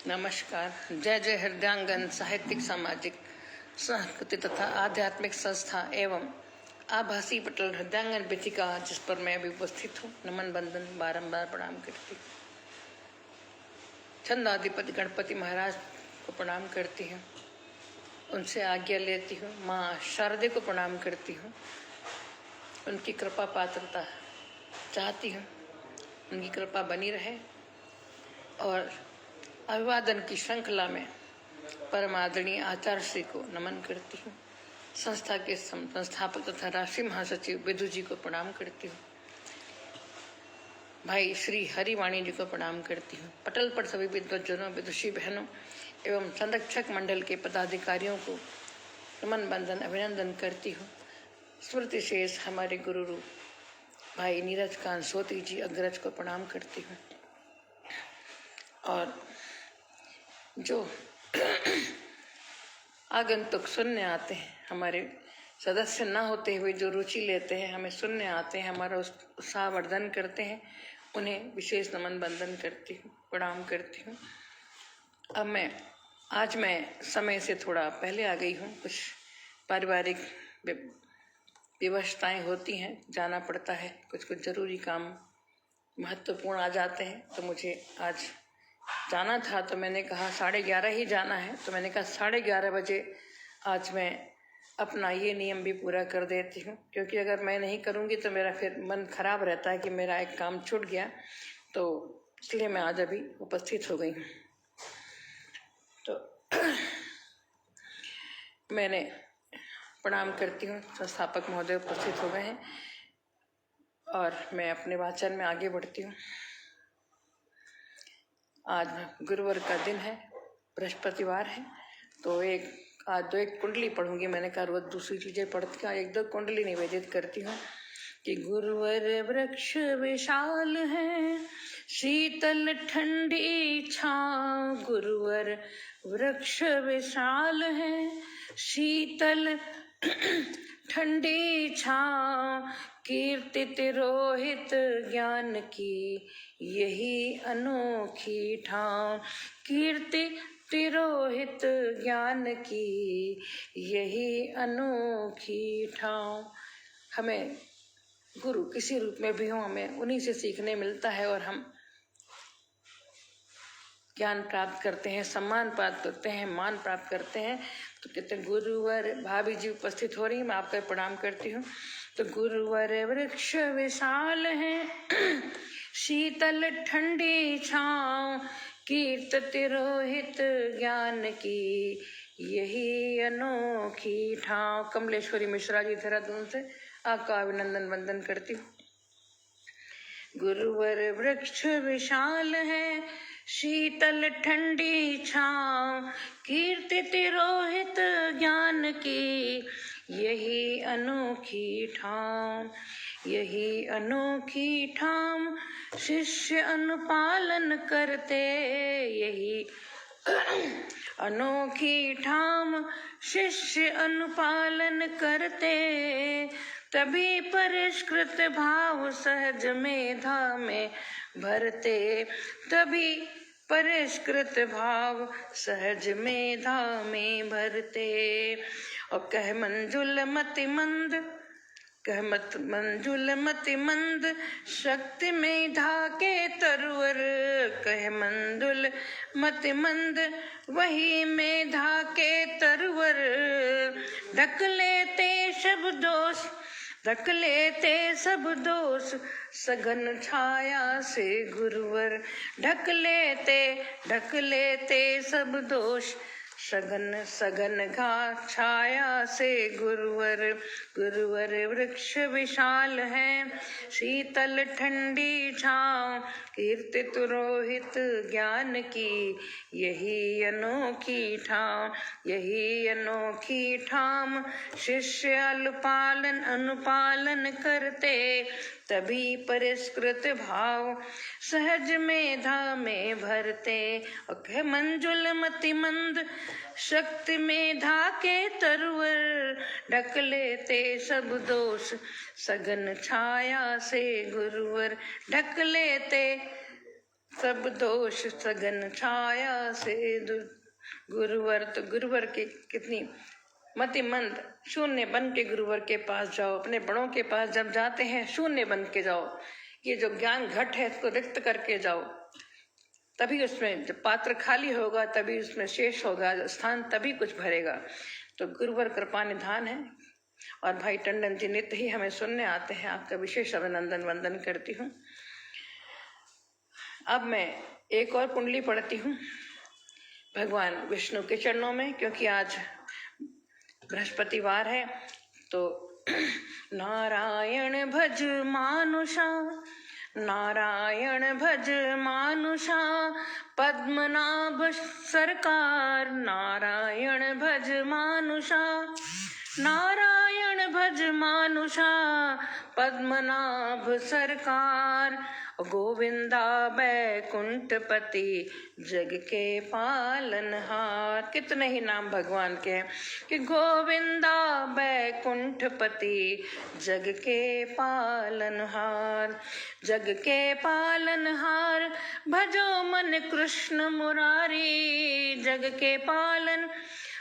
नमस्कार। जय जय हृदयांगन साहित्यिक सामाजिक संस्कृति तथा आध्यात्मिक संस्था एवं आभासी पटल हृदयांगन पीठिका जिस पर मैं अभी उपस्थित हूँ, नमन बंदन बारंबार प्रणाम करती हूँ। छंदाधिपति गणपति महाराज को प्रणाम करती हूँ, उनसे आज्ञा लेती हूँ। माँ शारदे को प्रणाम करती हूँ, उनकी कृपा पात्रता चाहती हूँ, उनकी कृपा बनी रहे। और अभिवादन की श्रृंखला में परम आदरणीय आचार्य श्री को नमन करती हूँ। संस्था के संस्थापक तथा राष्ट्रीय महासचिव विदु जी को प्रणाम करती हूँ। भाई श्री हरिवाणी जी को प्रणाम करती हूँ। पटल पर सभी विद्वज्जनों, विदुषी बहनों एवं संरक्षक मंडल के पदाधिकारियों को नमन बंदन अभिनंदन करती हूँ। स्मृति शेष हमारे गुरु रूप भाई नीरज कांत सोती जी अग्रज को प्रणाम करती हूँ। और जो आगंतुक सुनने आते हैं, हमारे सदस्य ना होते हुए जो रुचि लेते हैं, हमें सुनने आते हैं, हमारा उत्साहवर्धन करते हैं, उन्हें विशेष नमन बंदन करती हूँ, प्रणाम करती हूँ। अब आज मैं समय से थोड़ा पहले आ गई हूँ। कुछ पारिवारिक विवशताएं होती हैं, जाना पड़ता है, कुछ जरूरी काम महत्वपूर्ण आ जाते हैं, तो मुझे आज जाना था। तो मैंने कहा 11:30 ही जाना है, तो मैंने कहा 11:30 बजे आज मैं अपना ये नियम भी पूरा कर देती हूँ, क्योंकि अगर मैं नहीं करूँगी तो मेरा फिर मन खराब रहता है कि मेरा एक काम छूट गया। तो इसलिए मैं आज अभी उपस्थित हो गई हूँ। तो मैंने प्रणाम करती हूँ, संस्थापक महोदय उपस्थित हो गए हैं और मैं अपने वाचन में आगे बढ़ती हूँ। आज गुरुवार का दिन है, बृहस्पतिवार है, तो आज तो एक कुंडली पढ़ूंगी। मैंने कहा रोज दूसरी चीजें पढ़ती हूँ, एक दो कुंडली निवेदित करती हूँ कि गुरुवर वृक्ष विशाल है, शीतल ठंडी छाँव। गुरुवर वृक्ष विशाल है, शीतल ठंडी छाँव। कीर्ति तिरोहित ज्ञान की यही अनोखी ठाव। कीर्ति तिरोहित ज्ञान की यही अनोखी ठाव। हमें गुरु किसी रूप में भी हो, हमें उन्हीं से सीखने मिलता है और हम ज्ञान प्राप्त करते हैं, सम्मान प्राप्त करते हैं, मान प्राप्त करते हैं। तो कहते हैं गुरुवर, भाभी जी उपस्थित हो रही है, मैं आपका प्रणाम करती हूँ। तो गुरुवर वृक्ष विशाल है, शीतल ठंडी छाँव। कीर्त तिरोहित ज्ञान की यही अनोखी ठाव। कमलेश्वरी मिश्रा जी देहरादून से आपका अभिनंदन वंदन करती हूँ। गुरुवर वृक्ष विशाल है, शीतल ठंडी छाँव। कीर्ति तिरोहित ज्ञान की यही अनोखी ठाव। यही अनोखी ठाम शिष्य अनुपालन करते। यही अनोखी ठाम शिष्य अनुपालन करते। तभी परिष्कृत भाव सहज मेधा में भरते। तभी परिष्कृत भाव सहज मेधा में भरते। और कह मंजुल मति मंद, कह मत मंजुल मति मंद, शक्ति मेधा के तरवर। कह मंजुल मति मंद, वही मेधा के तरवर। ढक लेते सब दोष, ढक लेते सब दोष, सघन छाया से गुरुवर। ढक लेते सब दोष, सघन सघन घा छाया से गुरुवर। गुरुवर वृक्ष विशाल है, शीतल ठंडी छाँव। कीर्ति तिरोहित ज्ञान की यही अनोखी ठाव। यही अनोखी ठाम शिष्य अनुपालन करते। तभी परिष्कृत भाव सहज मेधा में भरते। और कह मंजुल मति मंद, शक्ति मेधा के तरवर। ढक लेते सब दोष, सघन छाया से गुरुवर। ढक लेते सब दोष सघन छाया से दूर। गुरुवर, तो गुरुवर की कितनी मतिमंद, शून्य बन के गुरुवर के पास जाओ। अपने बड़ों के पास जब जाते हैं शून्य बन के जाओ। ये जो ज्ञान घट है इसको रिक्त करके जाओ, तभी उसमें जब पात्र खाली होगा तभी उसमें शेष होगा स्थान, तभी कुछ भरेगा। तो गुरुवर कृपा निधान है। और भाई टंडन जी नित्य ही हमें सुनने आते हैं, आपका विशेष अभिनंदन वंदन करती हूँ। अब मैं एक और कुंडली पढ़ती हूँ भगवान विष्णु के चरणों में, क्योंकि आज बृहस्पतिवार है। तो नारायण भज मानुषा, नारायण भज मानुषा, पद्मनाभ सरकार। नारायण भज मानुषा, नारायण भज मानुषा, पद्मनाभ सरकार। गोविंदा बैकुंठपति, जग के पालनहार। कितने ही नाम भगवान के हैं कि गोविंदा बैकुंठपति, जग के पालनहार। जग के पालनहार, भजो मन कृष्ण मुरारी। जग के पालन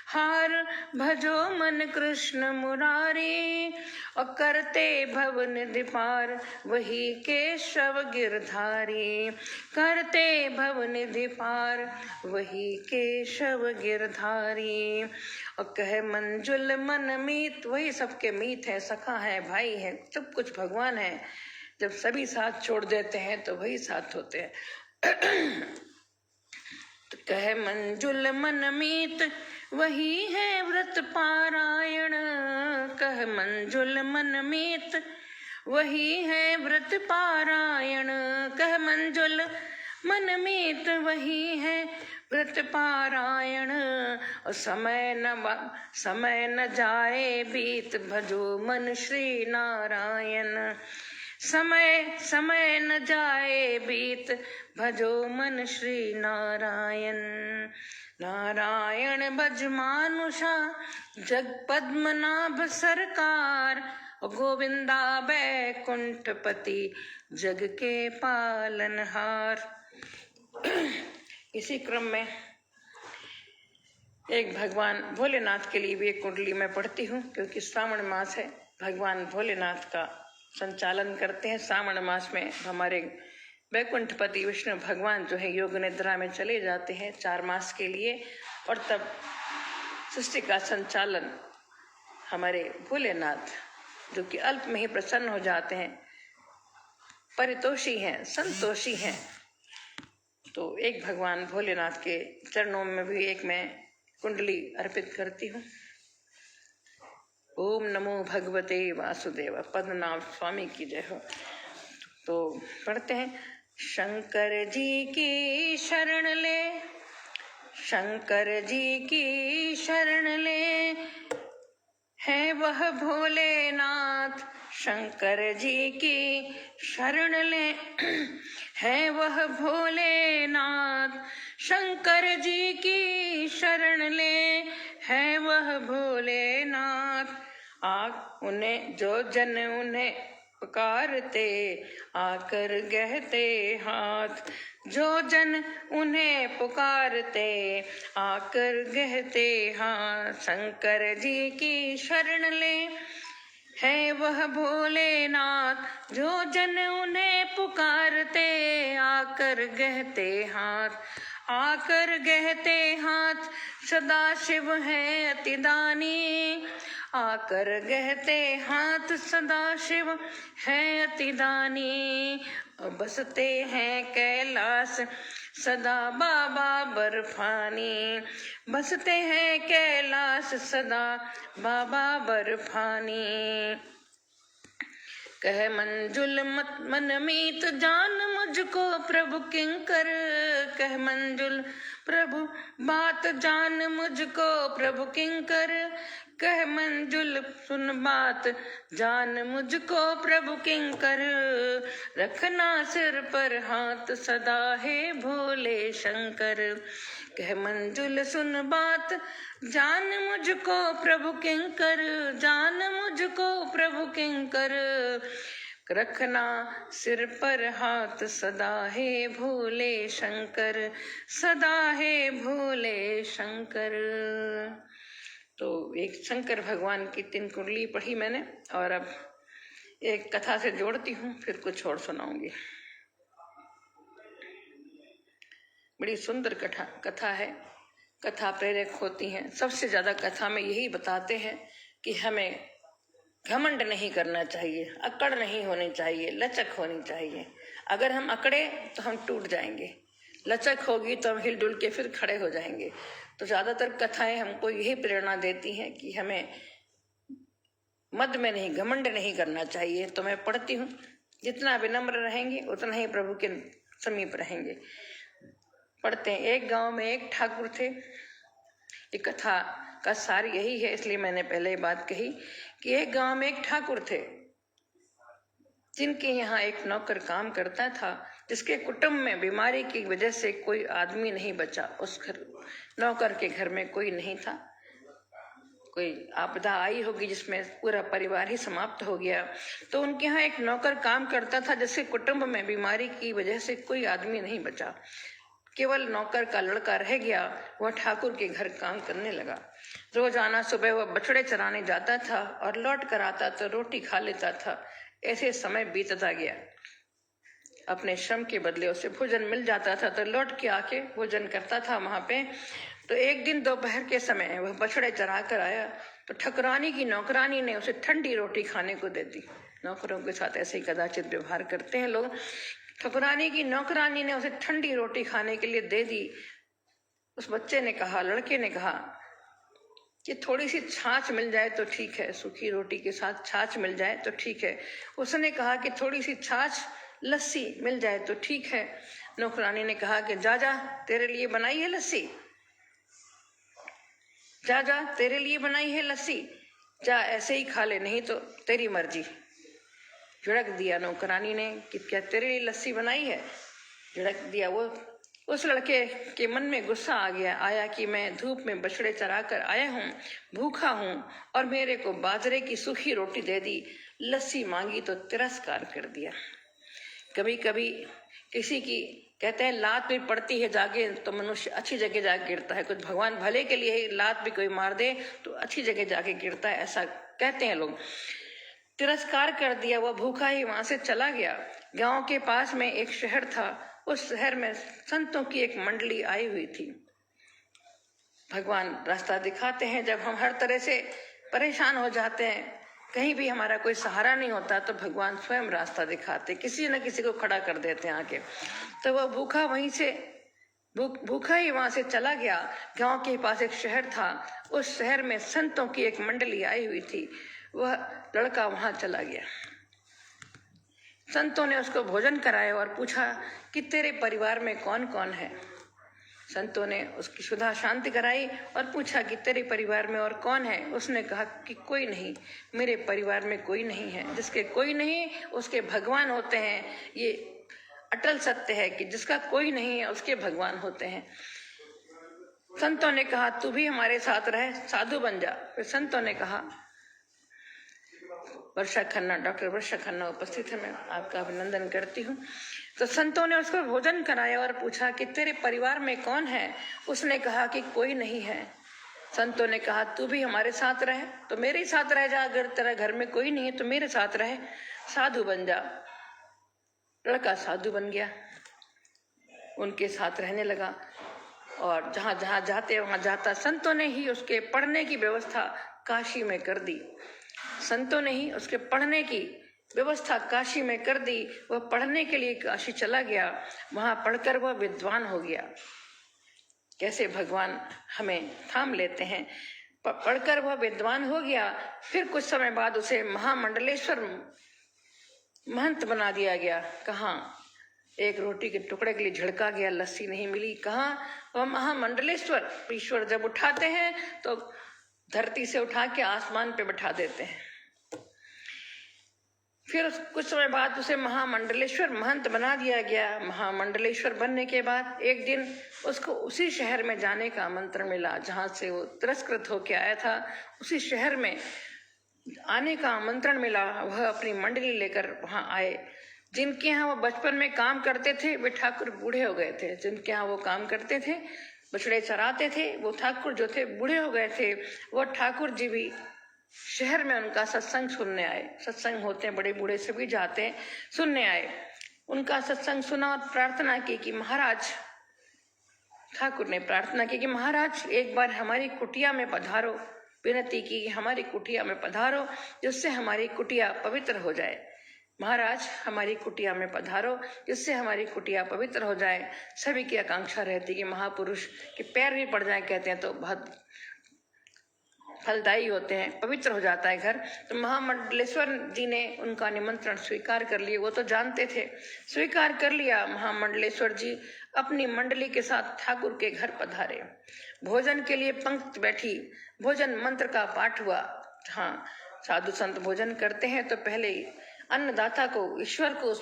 हार, भजो मन कृष्ण मुरारी। और करते भव निधि पार, वही केशव गिरधारी। करते भव निधि पार, वही केशव गिरधारी। और कहे मंजुल मन मीत, वही सबके मीत है, सखा है, भाई है, सब कुछ भगवान है। जब सभी साथ छोड़ देते हैं तो वही साथ होते हैं। तो कहे मंजुल मन मीत, वही है व्रत पारायण। कह मंजुल मन मीत, वही है व्रत पारायण। कह मंजुल मन मीत, वही है व्रत पारायण। और समय न जाए बीत, भजो मन श्री नारायण। समय न जाए बीत, भजो मन श्री नारायण। नारायण भज मानुषा, जग पद्मनाभ सरकार। गोविंदा बैकुंठपति, जग के पालनहार। इसी क्रम में एक भगवान भोलेनाथ के लिए भी एक कुंडली में पढ़ती हूँ, क्योंकि श्रावण मास है, भगवान भोलेनाथ का संचालन करते हैं। श्रावण मास में हमारे बैकुंठपति विष्णु भगवान जो है योग निद्रा में चले जाते हैं 4 मास के लिए, और तब सृष्टि का संचालन हमारे भोलेनाथ, जो कि अल्प में ही प्रसन्न हो जाते हैं, परितोषी हैं, संतोषी हैं। तो एक भगवान भोलेनाथ के चरणों में भी एक मैं कुंडली अर्पित करती हूँ। ओम नमो भगवते वासुदेव। पद्मनाभ स्वामी की जय हो। तो पढ़ते हैं। शंकर जी की शरण ले, शंकर जी की शरण ले, है वह भोलेनाथ। शंकर जी की शरण ले, है वह भोलेनाथ। शंकर जी की शरण ले, है वह भोलेनाथ। उन्हें जो जन उन्हें पुकारते, आकर गहते हाथ। जो जन उन्हें पुकारते, आकर गहते हाथ। शंकर जी की शरण ले, है वह भोलेनाथ। जो जन उन्हें पुकारते, आकर गहते हाथ। आकर गहते हाथ, सदा शिव है अतिदानी। आकर गहते हाथ, सदा शिव है अतिदानी। बसते हैं कैलाश, सदा बाबा बर्फानी। बसते हैं कैलाश, सदा बाबा बर्फानी। कह मंजुल मन मीत, जान मुझको प्रभु किंकर। कह मंजुल प्रभु बात, जान मुझको प्रभु किंकर। कह मंजुल सुन बात, जान मुझको प्रभु किंकर। रखना सिर पर हाथ, सदा है भोले शंकर। कह मंजुल सुन बात, जान मुझको प्रभु किंकर। जान मुझको प्रभु किंकर। रखना सिर पर हाथ सदा है भोले शंकर, सदा है भोले शंकर। तो एक शंकर भगवान की 3 कुंडली पढ़ी मैंने, और अब एक कथा से जोड़ती हूँ, फिर कुछ और सुनाऊंगी। बड़ी सुंदर कथा है। कथा प्रेरक होती हैं। सबसे ज्यादा कथा में यही बताते हैं कि हमें घमंड नहीं करना चाहिए, अकड़ नहीं होनी चाहिए, लचक होनी चाहिए। अगर हम अकड़े तो हम टूट जाएंगे, लचक होगी तो हम हिलडुल के फिर खड़े हो जाएंगे। तो ज्यादातर कथाएं हमको यही प्रेरणा देती हैं कि हमें मद में नहीं, घमंड नहीं करना चाहिए। तो मैं पढ़ती हूँ, जितना विनम्र रहेंगे उतना ही प्रभु के समीप रहेंगे। पढ़ते हैं। एक गांव में एक ठाकुर थे। ये कथा का सार यही है, इसलिए मैंने पहले ही बात कही कि एक गांव में एक ठाकुर थे, जिनके यहाँ एक नौकर काम करता था, जिसके कुटुंब में बीमारी की वजह से कोई आदमी नहीं बचा। उस नौकर के घर में कोई नहीं था। कोई आपदा आई होगी जिसमें पूरा परिवार ही समाप्त हो गया। तो उनके यहाँ एक नौकर काम करता था, जिसके कुटुंब में बीमारी की वजह से कोई आदमी नहीं बचा। केवल नौकर का लड़का रह गया। वह ठाकुर के घर काम करने लगा। रोजाना सुबह वह बछड़े चराने जाता था और लौट कर आता तो रोटी खा लेता था। ऐसे समय बीतता गया। अपने श्रम के बदले उसे भोजन मिल जाता था तो लौट के आके भोजन करता था वहां पे। तो एक दिन दोपहर के समय वह बछड़े चरा कर आया तो ठकुरानी की नौकरानी ने उसे ठंडी रोटी खाने को दे दी। नौकरों के साथ ऐसे ही कदाचित व्यवहार करते हैं लोग। ठकुरानी की नौकरानी ने उसे ठंडी रोटी खाने के लिए दे दी। उस बच्चे ने कहा, लड़के ने कहा कि थोड़ी सी छाछ मिल जाए तो ठीक है, सूखी रोटी के साथ छाछ मिल जाए तो ठीक है। उसने कहा कि थोड़ी सी छाछ, लस्सी मिल जाए तो ठीक है। नौकरानी ने कहा कि जा जा, तेरे लिए बनाई है लस्सी, जा जा, तेरे लिए बनाई है लस्सी, जा ऐसे ही खा ले, नहीं तो तेरी मर्जी। झिड़क दिया नौकरानी ने कि क्या तेरे लिए लस्सी बनाई है। झिड़क दिया। वो उस लड़के के मन में गुस्सा आया कि मैं धूप में बछड़े चरा कर आया हूँ, भूखा हूँ, और मेरे को बाजरे की सूखी रोटी दे दी, लस्सी मांगी तो तिरस्कार कर दिया। कभी कभी किसी की कहते हैं लात भी पड़ती है जाके तो मनुष्य अच्छी जगह जाके गिरता है। कुछ भगवान भले के लिए ही लात भी कोई मार दे तो अच्छी जगह जाके गिरता है, ऐसा कहते हैं लोग। तिरस्कार कर दिया। वह भूखा ही वहां से चला गया। गांव के पास में एक शहर था। उस शहर में संतों की एक मंडली आई हुई थी। भगवान रास्ता दिखाते हैं। जब हम हर तरह से परेशान हो जाते हैं, कहीं भी हमारा कोई सहारा नहीं होता, तो भगवान स्वयं रास्ता दिखाते, किसी न किसी को खड़ा कर देते हैं आके। तो वह भूखा वहीं से भूखा ही वहां से चला गया। गांव के पास एक शहर था। उस शहर में संतों की एक मंडली आई हुई थी। वह लड़का वहां चला गया। संतों ने उसको भोजन कराया और पूछा कि तेरे परिवार में कौन कौन है। संतों ने उसकी सुधा शांति कराई और पूछा कि तेरे परिवार में और कौन है। उसने कहा कि कोई नहीं, मेरे परिवार में कोई नहीं है। जिसके कोई नहीं उसके भगवान होते हैं। ये अटल सत्य है कि जिसका कोई नहीं है उसके भगवान होते हैं। संतों ने कहा तू भी हमारे साथ रह, साधु बन जा। फिर संतों ने कहा, वर्षा खन्ना, डॉक्टर वर्षा खन्ना उपस्थित है, मैं आपका अभिनंदन करती हूँ। तो संतों ने उसको भोजन कराया और पूछा कि तेरे परिवार में कौन है। उसने कहा कि कोई नहीं है। संतों ने कहा तू भी हमारे साथ रहे, तो मेरे साथ रह जा। अगर तेरा घर में कोई नहीं है तो मेरे साथ रहे, साधु बन जा। लड़का साधु बन गया, उनके साथ रहने लगा और जहां जहां जाते वहां जाता। संतों ने ही उसके पढ़ने की व्यवस्था काशी में कर दी। संतों ने ही उसके पढ़ने की व्यवस्था काशी में कर दी। वह पढ़ने के लिए काशी चला गया। वहां पढ़कर वह विद्वान हो गया। कैसे भगवान हमें थाम लेते हैं। पढ़कर वह विद्वान हो गया। फिर कुछ समय बाद उसे महामंडलेश्वर महंत बना दिया गया। कहाँ? एक रोटी के टुकड़े के लिए झिड़का गया, लस्सी नहीं मिली। कहाँ? वह महामंडलेश्वर। ईश्वर जब उठाते हैं तो धरती से उठा के आसमान पे बैठा देते हैं। फिर कुछ समय बाद उसे महामंडलेश्वर महंत बना दिया गया। महामंडलेश्वर बनने के बाद एक दिन उसको उसी शहर में जाने का आमंत्रण मिला जहां से वो तिरस्कृत होके आया था। उसी शहर में आने का आमंत्रण मिला, वह अपनी मंडली लेकर वहां आए। जिनके यहाँ वो बचपन में काम करते थे वे ठाकुर बूढ़े हो गए थे। जिनके यहाँ वो काम करते थे, बछड़े चराते थे, वो ठाकुर जो थे बूढ़े हो गए थे। वो ठाकुर जी भी शहर में उनका सत्संग सुनने आए। सत्संग होते हैं, बड़े बूढ़े सभी जाते हैं, सुनने आए। उनका सत्संग सुना और प्रार्थना की कि महाराज, ठाकुर ने प्रार्थना की कि महाराज एक बार हमारी कुटिया में पधारो। विनती की हमारी कुटिया में पधारो, जिससे हमारी कुटिया पवित्र हो जाए। महाराज हमारी कुटिया में पधारो, जिससे हमारी कुटिया पवित्र हो जाए। सभी की आकांक्षा रहती कि महापुरुष के पैर भी पड़ जाए, कहते हैं तो बहुत फलदायी होते हैं, पवित्र हो जाता है घर। तो महामंडलेश्वर जी ने उनका निमंत्रण स्वीकार कर लिया। वो तो जानते थे, स्वीकार कर लिया। महामंडलेश्वर जी अपनी मंडली के साथ ठाकुर के घर पधारे। भोजन के लिए पंक्ति बैठी, भोजन मंत्र का पाठ हुआ। हाँ, साधु संत भोजन करते हैं तो पहले अन्नदाता को, ईश्वर को,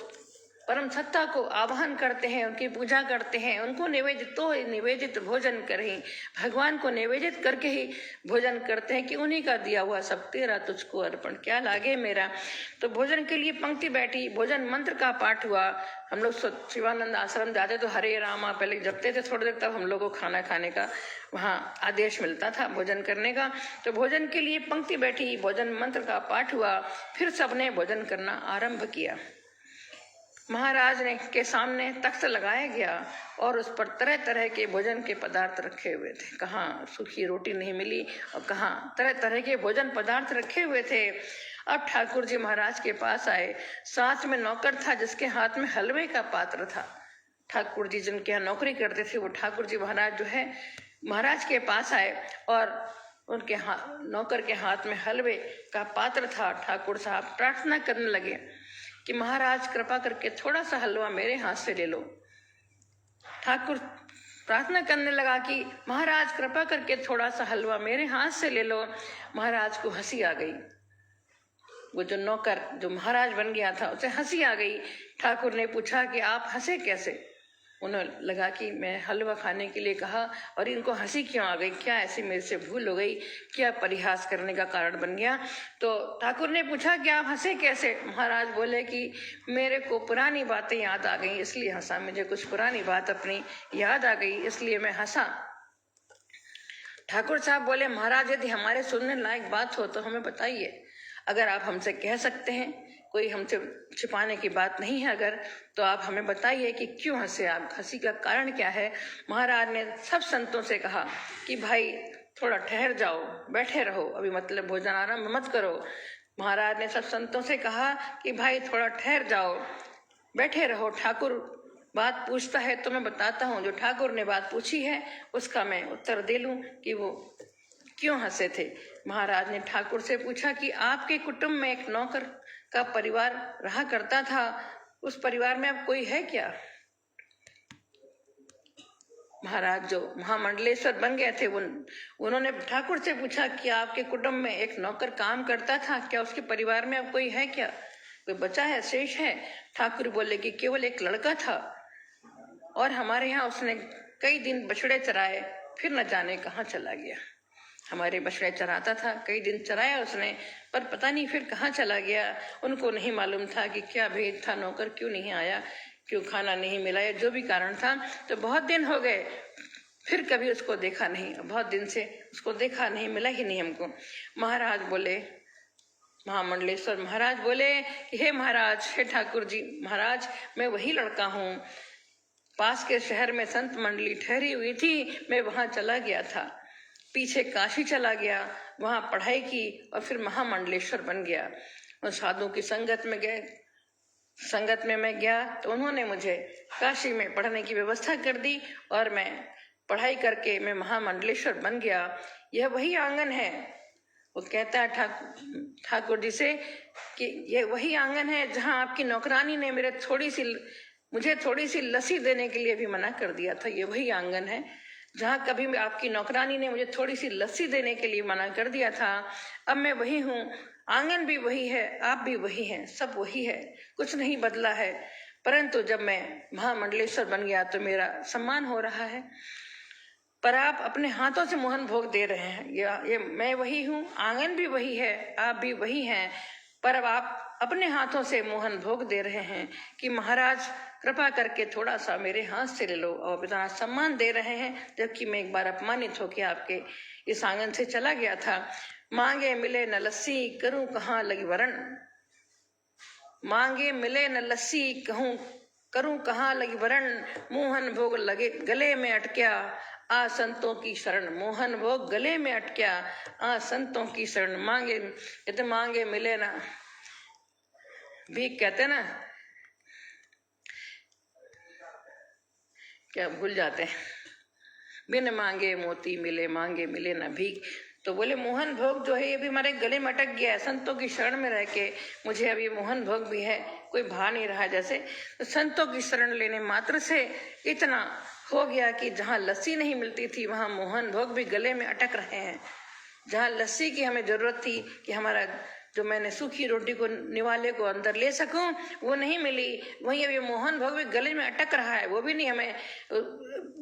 परम सत्ता को आवाहन करते हैं, उनकी पूजा करते हैं, उनको निवेदित भोजन करें। भगवान को निवेदित करके ही भोजन करते हैं कि उन्हीं का दिया हुआ सब तेरा तुझको अर्पण, क्या लागे मेरा। तो भोजन के लिए पंक्ति बैठी, भोजन मंत्र का पाठ हुआ। हम लोग शिवानंद आश्रम जाते तो हरे रामा पहले जपते थे थोड़ी देर, तब हम लोग को खाना खाने का वहाँ आदेश मिलता था भोजन करने का। तो भोजन के लिए पंक्ति बैठी, भोजन मंत्र का पाठ हुआ, फिर सबने भोजन करना आरंभ किया। महाराज ने के सामने तख्त लगाया गया और उस पर तरह तरह के भोजन के पदार्थ रखे हुए थे। कहाँ सूखी रोटी नहीं मिली और कहाँ तरह तरह के भोजन पदार्थ रखे हुए थे। अब ठाकुर जी महाराज के पास आए। साथ में नौकर था जिसके हाथ में हलवे का पात्र था। ठाकुर जी जिनके यहाँ नौकरी करते थे वो ठाकुर जी महाराज जो है महाराज के पास आए और उनके नौकर के हाथ में हलवे का पात्र था। ठाकुर साहब प्रार्थना करने लगे कि महाराज कृपा करके थोड़ा सा हलवा मेरे हाथ से ले लो। ठाकुर प्रार्थना करने लगा कि महाराज कृपा करके थोड़ा सा हलवा मेरे हाथ से ले लो। महाराज को हंसी आ गई। वो जो नौकर जो महाराज बन गया था उसे हंसी आ गई। ठाकुर ने पूछा कि आप हंसे कैसे। उन्हें लगा कि मैं हलवा खाने के लिए कहा और इनको हंसी क्यों आ गई, क्या ऐसी मेरे से भूल हो गई, क्या परिहास करने का कारण बन गया। तो ठाकुर ने पूछा कि आप हंसे कैसे। महाराज बोले कि मेरे को पुरानी बातें याद आ गई इसलिए हंसा, मुझे कुछ पुरानी बात अपनी याद आ गई इसलिए मैं हंसा। ठाकुर साहब बोले महाराज यदि हमारे सुनने लायक बात हो तो हमें बताइए। अगर आप हमसे कह सकते हैं, कोई हमसे छिपाने की बात नहीं है अगर, तो आप हमें बताइए कि क्यों हंसे आप, हंसी का कारण क्या है। महाराज ने सब संतों से कहा कि भाई थोड़ा ठहर जाओ, बैठे रहो, अभी मतलब भोजन आरंभ मत करो। महाराज ने सब संतों से कहा कि भाई थोड़ा ठहर जाओ, बैठे रहो, ठाकुर बात पूछता है तो मैं बताता हूँ, जो ठाकुर ने बात पूछी है उसका मैं उत्तर दे लूं कि वो क्यों हंसे थे। महाराज ने ठाकुर से पूछा कि आपके कुटुंब में एक नौकर का परिवार रहा करता था, उस परिवार में अब कोई है क्या। महाराज जो महामंडलेश्वर बन गए थे उन्होंने ठाकुर से पूछा कि आपके कुटुंब में एक नौकर काम करता था, क्या उसके परिवार में अब कोई है क्या, कोई बचा है, शेष है। ठाकुर बोले कि केवल एक लड़का था और हमारे यहाँ उसने कई दिन बछड़े चराए, फिर न जाने कहाँ चला गया। हमारे बछड़े चराता था, कई दिन चराया उसने, पर पता नहीं फिर कहाँ चला गया। उनको नहीं मालूम था कि क्या भेद था, नौकर क्यों नहीं आया, क्यों खाना नहीं मिला, या जो भी कारण था। तो बहुत दिन हो गए, फिर कभी उसको देखा नहीं, बहुत दिन से उसको देखा नहीं, मिला ही नहीं हमको। महाराज बोले, महामंडलेश्वर महाराज बोले कि हे महाराज, हे ठाकुर जी महाराज, मैं वही लड़का हूँ। पास के शहर में संत मंडली ठहरी हुई थी, मैं वहां चला गया था, पीछे काशी चला गया, वहां पढ़ाई की और फिर महामंडलेश्वर बन गया। और साधुओं की संगत में मैं गया तो उन्होंने मुझे काशी में पढ़ने की व्यवस्था कर दी और मैं पढ़ाई करके मैं महामंडलेश्वर बन गया। यह वही आंगन है। वो कहता है ठाकुर जी से कि यह वही आंगन है जहां आपकी नौकरानी ने मुझे थोड़ी सी लस्सी देने के लिए भी मना कर दिया था। ये वही आंगन है जहाँ कभी आपकी नौकरानी ने मुझे थोड़ी सी लस्सी देने के लिए मना कर दिया था। अब मैं वही हूँ, आंगन भी वही है, आप भी वही हैं, सब वही है, कुछ नहीं बदला है। परंतु जब मैं महामंडलेश्वर बन गया तो मेरा सम्मान हो रहा है। पर आप अपने हाथों से मोहन भोग दे रहे हैं। ये मैं वही हूँ, आंगन भी वही है, आप भी वही हैं, पर अब आप अपने हाथों से मोहन भोग दे रहे हैं कि महाराज कृपा करके थोड़ा सा मेरे हाथ से ले लो, और इतना सम्मान दे रहे हैं, जबकि मैं एक बार अपमानित होकर आपके इस आंगन से चला गया था। मांगे मिले न लस्सी, करूं कहाँ लगी वरण। मांगे मिले न लस्सी, करूं कहाँ लगी वरण। मोहन भोग लगे गले में अटक्या, आ संतों की शरण। मोहन भोग गले में अटक्या, आ संतों की शरण। मांगे कहते मांगे मिले ना, भीख कहते ना, क्या भूल जाते हैं। बिन मांगे मोती मिले, मांगे मिले ना भीख। तो बोले मोहन भोग जो है ये भी हमारे गले में अटक गया है, संतों की शरण में रह के मुझे अब ये मोहन भोग भी है, कोई भा नहीं रहा जैसे। तो संतों की शरण लेने मात्र से इतना हो गया कि जहाँ लस्सी नहीं मिलती थी वहाँ मोहन भोग भी गले में अटक रहे हैं। जहाँ लस्सी की हमें जरूरत थी कि हमारा जो मैंने सूखी रोटी को निवाले को अंदर ले सकूं, वो नहीं मिली, वहीं अब ये मोहन भोग भी गले में अटक रहा है, वो भी नहीं हमें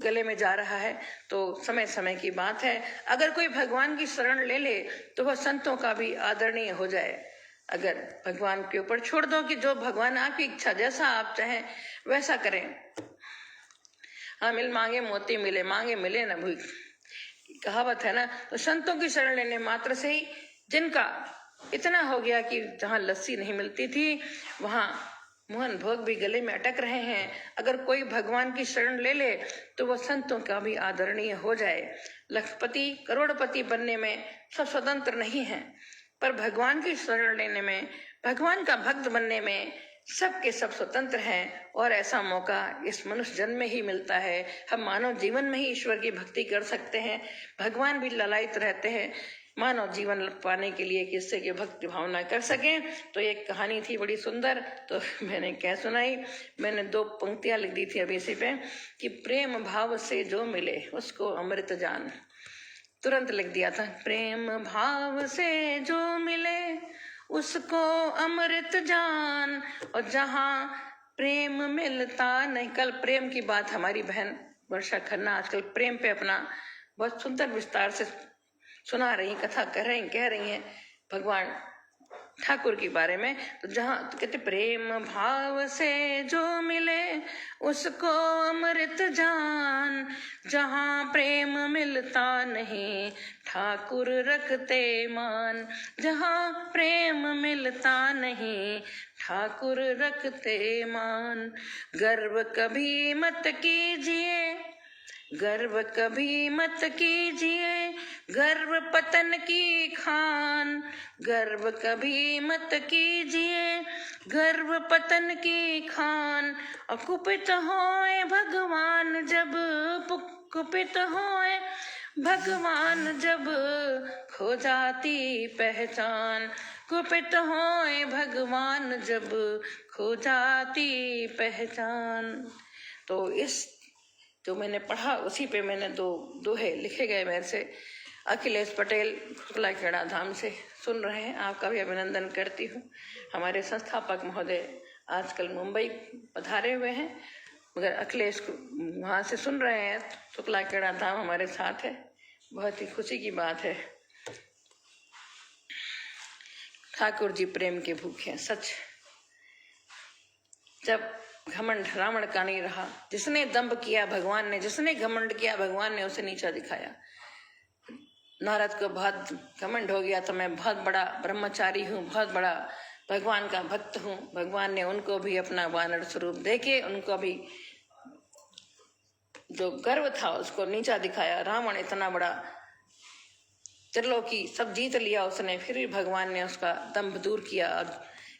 गले में जा रहा है। तो समय समय की बात है, अगर कोई भगवान की शरण ले ले तो वह संतों का भी आदरणीय हो जाए। अगर भगवान के ऊपर छोड़ दो कि जो भगवान आपकी इच्छा, जैसा आप चाहें वैसा करें। हाँ, मिल मांगे मोती मिले, मांगे मिले न भूख, कहावत है ना। तो संतों की शरण लेने मात्र से ही जिनका इतना हो गया कि जहाँ लस्सी नहीं मिलती थी वहाँ मोहन भोग भी गले में अटक रहे हैं, अगर कोई भगवान की शरण ले ले तो वह संतों का भी आदरणीय हो जाए। लखपति करोड़पति बनने में सब स्वतंत्र नहीं है, पर भगवान की शरण लेने में, भगवान का भक्त बनने में सबके सब स्वतंत्र हैं। और ऐसा मौका इस मनुष्य जन्म में ही मिलता है। हम मानव जीवन में ही ईश्वर की भक्ति कर सकते हैं। भगवान भी ललायित रहते हैं मानव जीवन पाने के लिए कि इससे कि भक्ति भावना कर सकें। तो एक कहानी थी बड़ी सुंदर, तो मैंने क्या सुनाई, मैंने 2 पंक्तियां लिख दी थी अभी इसी पे कि प्रेम भाव से जो मिले उसको अमृत जान। तुरंत लिख दिया था, प्रेम भाव से जो मिले उसको अमृत जान। और जहाँ प्रेम मिलता नहीं, कल प्रेम की बात हमारी बहन वर्षा खन्ना आजकल प्रेम पे अपना बहुत सुंदर विस्तार से सुना रही, कथा कह रही हैं भगवान ठाकुर के बारे में। तो जहाँ तो कहते प्रेम भाव से जो मिले उसको अमृत जान। जहाँ प्रेम मिलता नहीं ठाकुर रखते मान। जहाँ प्रेम मिलता नहीं ठाकुर रखते मान। गर्व कभी मत कीजिए, गर्व कभी मत कीजिए, गर्व पतन की खान। गर्व कभी मत कीजिए, गर्व पतन की खान। कुपित होए भगवान जब, कुपित होए भगवान जब खो जाती पहचान। कुपित होए भगवान जब खो जाती पहचान। तो इस जो मैंने पढ़ा उसी पे मैंने 2 दोहे लिखे गए मेरे से। अखिलेश पटेल शुक्ला खेड़ा धाम से सुन रहे हैं, आपका भी अभिनंदन करती हूँ। हमारे संस्थापक महोदय आजकल मुंबई पधारे हुए हैं, मगर अखिलेश वहाँ से सुन रहे हैं। शुक्ला खेड़ा धाम हमारे साथ है, बहुत ही खुशी की बात है। ठाकुर जी प्रेम के भूखे हैं, सच। जब घमंड रावण का नहीं रहा, जिसने दंभ किया भगवान ने, जिसने घमंड किया भगवान ने उसे नीचा दिखाया। नारद को बहुत घमंड हो गया, तो मैं बहुत बड़ा ब्रह्मचारी हूँ, बहुत बड़ा भगवान का भक्त हूँ। भगवान ने उनको भी अपना वानर स्वरूप देके उनको भी जो गर्व था उसको नीचा दिखाया। रावण इतना बड़ा त्रिलोकी सब जीत लिया उसने, फिर भी भगवान ने उसका दंभ दूर किया।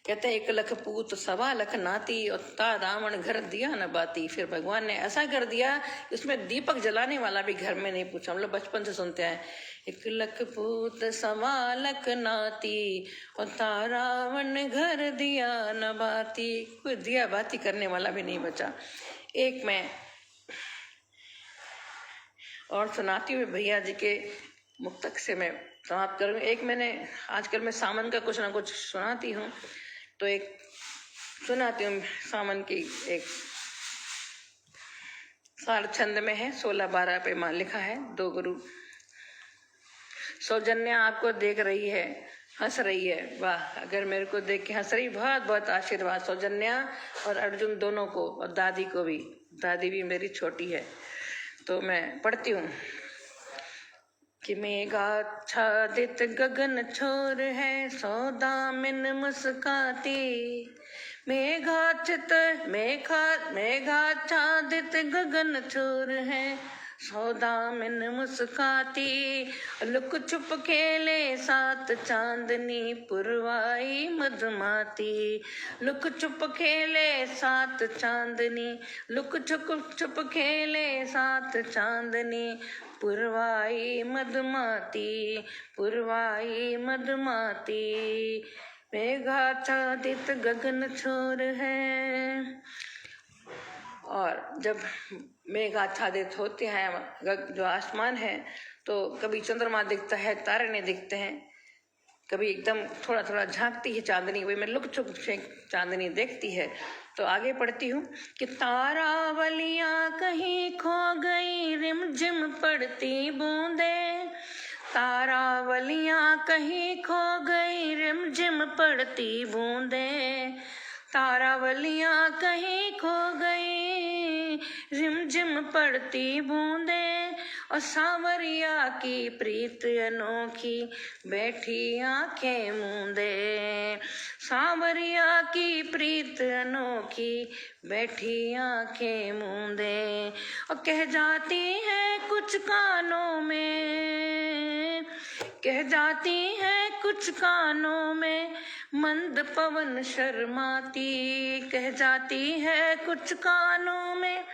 कहते हैं 1 लाख पूत 1.25 लाख नाती, और ता रावण घर दिया न बाती। फिर भगवान ने ऐसा कर दिया कि उसमें दीपक जलाने वाला भी घर में नहीं पूछा। हम लोग बचपन से सुनते हैं 1 लाख पूत 1.25 लाख नाती, और ता रावण घर दिया न बाती। कोई दिया बाती करने वाला भी नहीं बचा। एक मैं और सुनाती हूँ भैया जी के मुक्तक से मैं समाप्त करूँगी। एक मैंने आजकल मैं सामन का कुछ ना कुछ सुनाती हूँ, तो एक सुनाती हूँ सामन की एक सार छंद में है, 16-12 पे मां लिखा है, 2 गुरु। सौजन्या आपको देख रही है, हंस रही है, वाह। अगर मेरे को देख के हंस रही, बहुत बहुत आशीर्वाद सौजन्या और अर्जुन दोनों को, और दादी को भी। दादी भी मेरी छोटी है। तो मैं पढ़ती हूँ कि मेघाच्छादित गगन छोर है, सौदामिन मुस्काती। मेघाच्छादित गगन छोर है, सौदामिन मुस्काती। लुक छुप खेले साथ चांदनी, पुरवाई मधुमाती। लुक छुप खेले साथ चांदनी, लुक छुप खेले साथ चांदनी, पुरवाई मधुमाती, पुरवाई मधुमाती। मेघाच्छादित गगन छोर है। और जब मेघ आच्छादित होते हैं, जो आसमान है, तो कभी चंद्रमा दिखता है, तारे नहीं दिखते हैं, कभी एकदम थोड़ा थोड़ा झांकती है चांदनी, वही मैं लुक छुप से चांदनी देखती है। तो आगे पढ़ती हूँ कि तारावलियां कहीं खो गई, रिमझिम पड़ती बूंदे। तारावलियां कहीं खो गई, रिमझिम पड़ती बूंदे। तारावलियां कहीं खो गई, रिमझिम पड़ती बूंदे। और सांवरिया की प्रीत अनोखी, बैठी आंखें मूंदे। सांवरिया की प्रीत अनोखी, बैठी आंखें मूंदे। और कह जाती है कुछ कानों में, कह जाती है कुछ कानों में, मंद पवन शर्माती। कह जाती है कुछ कानों में,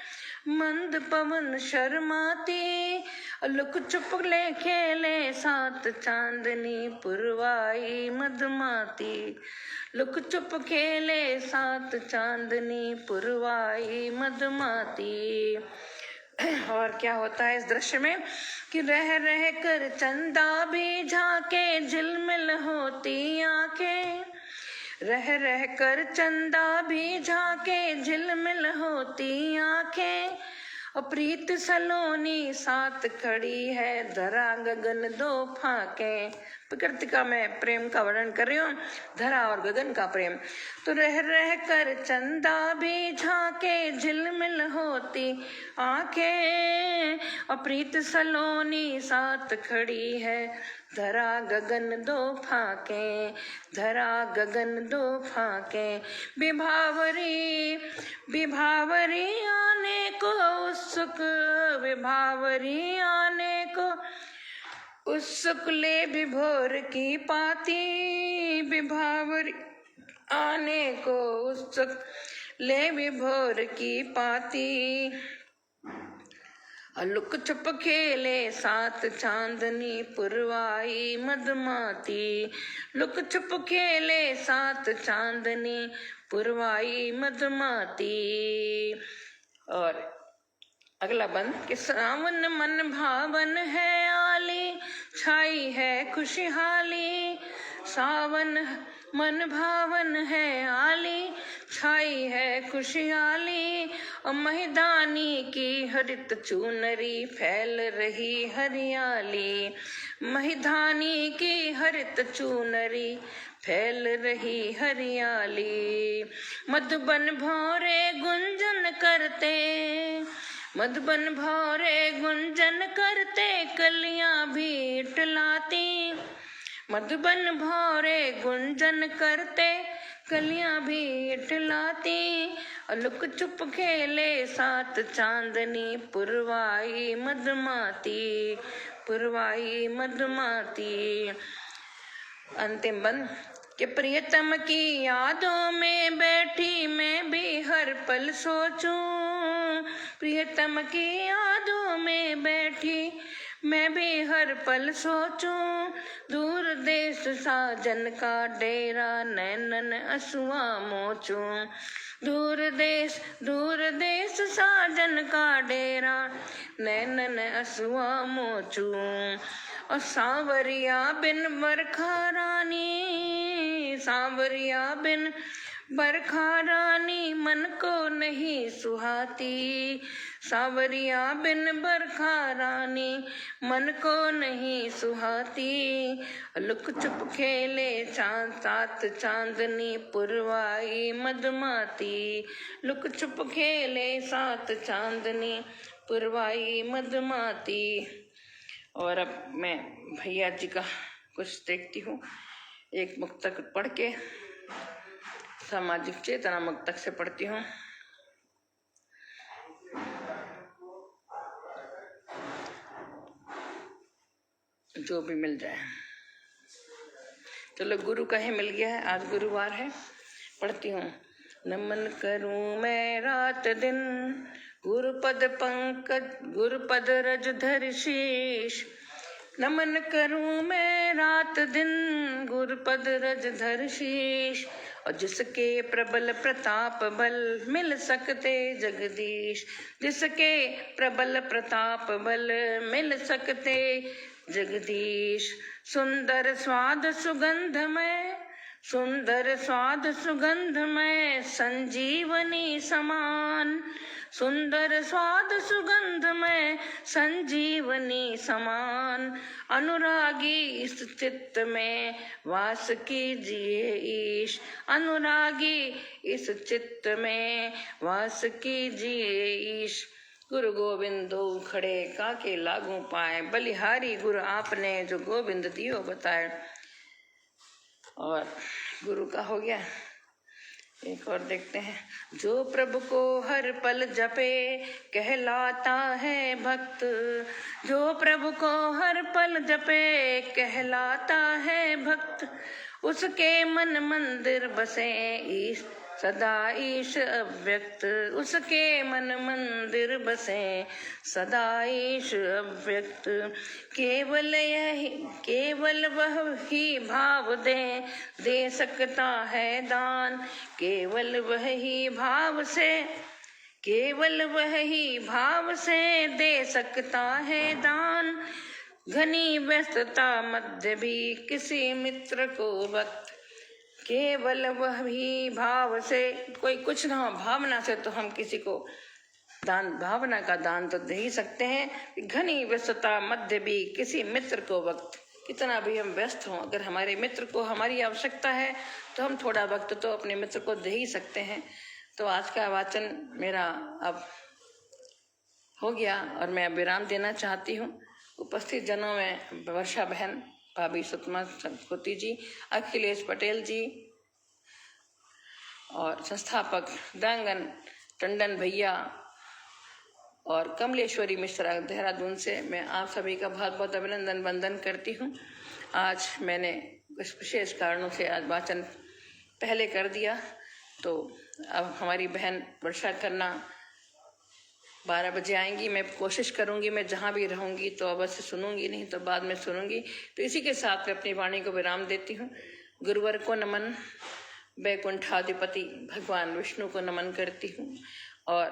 मंद पवन शर्माती। लुक छुप ले खेले साथ चांदनी, पुरवाई मधुमाती। लुक छुप खेले साथ चांदनी, पुरवाई मधुमाती। और क्या होता है इस दृश्य में कि रह रह कर चंदा भी झांके, झिलमिल होती आंखें। रह रह कर चंदा भी झांके, झिलमिल होती आंखें। और प्रीत सलोनी साथ खड़ी है, धरा गगन दो फाके। प्रकृति का मैं प्रेम का वर्णन कर रही हूँ, धरा और गगन का प्रेम। तो रह रह कर चंदा भी झांके, झिलमिल होती आंखें। और प्रीत सलोनी साथ खड़ी है, धरा गगन दो फाके, धरा गगन दो फाके। विभावरी विभावरी आने को उत्सुक, विभावरी आने को उत्सुक ले विभोर की पाती। विभावरी आने को उत्सुक ले विभोर की पाती। लुक छुप खेले साथ चांदनी, पुरवाई मधुमाती। लुक छुप खेले साथ चांदनी, पुरवाई मधुमाती। और अगला बंद कि सावन मन भावन है आली, छाई है खुशहाली। सावन मन भावन है आली, छाई है खुशहाली। और महिदानी की हरित चुनरी, फैल रही हरियाली। महिदानी की हरित चुनरी, फैल रही हरियाली। मधुबन भौरे गुंजन करते, मधुबन भौरे गुंजन करते, कलियां भी इठलाती। मधुबन भौरे गुंजन करते, कलियां भी इठलाती। लुक छुप खेले साथ चांदनी, पुरवाई मधुमाती, पुरवाई मधुमाती। अंतिम बंद कि प्रियतम की यादों में बैठी मैं भी हर पल सोचूं। प्रियतम की यादों में बैठी मैं भी हर पल सोचूं। दूर देश साजन का डेरा, नैनन असुआ मोचूं। दूर देश साजन का डेरा, नैनन असुआ मोचूं। और सांवरिया बिन बरखा रानी, सांवरिया बिन बरखा रानी मन को नहीं सुहाती, सावरिया बिन बरखा रानी मन को नहीं सुहाती। लुक छुप खेले चांद साथ चांदनी पुरवाई मधुमाती, लुक छुप खेले साथ चांदनी पुरवाई मधुमाती। और अब मैं भैया जी का कुछ देखती हूँ, एक मुक्तक पढ़ के, सामाजिक चेतना मुक्तक से पढ़ती हूँ। जो भी मिल जाए। चलो गुरु का ही मिल गया है, आज गुरुवार है, पढ़ती हूँ। नमन करूं मैं रात दिन गुरुपद पंकज, गुरुपद रज धर शीश। नमन करूं मैं रात दिन गुरुपद रज धर शीश। और जिसके प्रबल प्रताप बल मिल सकते जगदीश, जिसके प्रबल प्रताप बल मिल सकते जगदीश। सुंदर स्वाद सुगंध में, सुंदर स्वाद सुगंध में संजीवनी समान, सुंदर स्वाद सुगंध में संजीवनी समान। अनुरागी इस चित्त में वास कीजिए ईश, अनुरागी इस चित्त में वास कीजिए ईश। गुरु गोविंदो खड़े काके लागू पाए, बलिहारी गुरु आपने जो गोविंद दियो बताए। और गुरु का हो गया, एक और देखते हैं। जो प्रभु को हर पल जपे कहलाता है भक्त, जो प्रभु को हर पल जपे कहलाता है भक्त। उसके मन मंदिर बसे ईश सदा ईश अव्यक्त, उसके मन मंदिर बसे सदा ईश अव्यक्त। केवल यही, केवल वह ही भाव दे सकता है दान, केवल वह ही भाव से, केवल वह ही भाव से दे सकता है दान। घनी व्यस्तता मध्य भी किसी मित्र को वक्त, केवल वह भी भाव से, कोई कुछ ना हो भावना से तो हम किसी को दान, भावना का दान तो दे ही सकते हैं। घनी व्यस्तता मध्य भी किसी मित्र को वक्त, कितना भी हम व्यस्त हों, अगर हमारे मित्र को हमारी आवश्यकता है तो हम थोड़ा वक्त तो अपने मित्र को दे ही सकते हैं। तो आज का वाचन मेरा अब हो गया और मैं विराम देना चाहती हूँ। उपस्थित जनों में वर्षा बहन, भाभी सुषमा संस्कृति जी, अखिलेश पटेल जी और संस्थापक दांगन टंडन भैया और कमलेश्वरी मिश्रा देहरादून से मैं आप सभी का बहुत बहुत अभिनंदन वंदन करती हूँ। आज मैंने कुछ विशेष कारणों से आज वाचन पहले कर दिया, तो अब हमारी बहन वर्षा खन्ना 12 बजे आएंगी। मैं कोशिश करूंगी, मैं जहाँ भी रहूंगी तो अवश्य सुनूंगी, नहीं तो बाद में सुनूंगी। तो इसी के साथ मैं अपनी वाणी को विराम देती हूँ। गुरुवर को नमन, वैकुंठाधिपति भगवान विष्णु को नमन करती हूँ और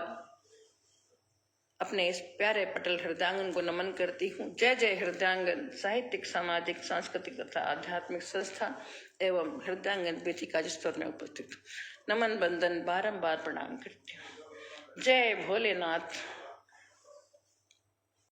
अपने इस प्यारे पटल हृदयांगन को नमन करती हूँ। जय जय हृदयांगन साहित्यिक, सामाजिक, सांस्कृतिक तथा आध्यात्मिक संस्था एवं हृदयांगन वेदिका जिस पर मैं उपस्थित हूँ। नमन बंदन बारंबार प्रणाम करती हूँ। जय भोलेनाथ।